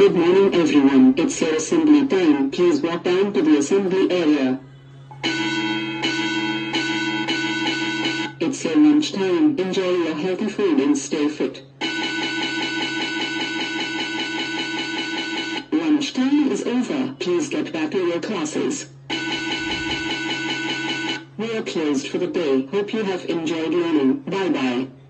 Good morning everyone, it's your assembly time. Please walk down to the assembly area. It's your lunch time. Enjoy your healthy food and stay fit. Lunch time is over. Please get back to your classes. We are closed for the day. Hope you have enjoyed learning. Bye bye.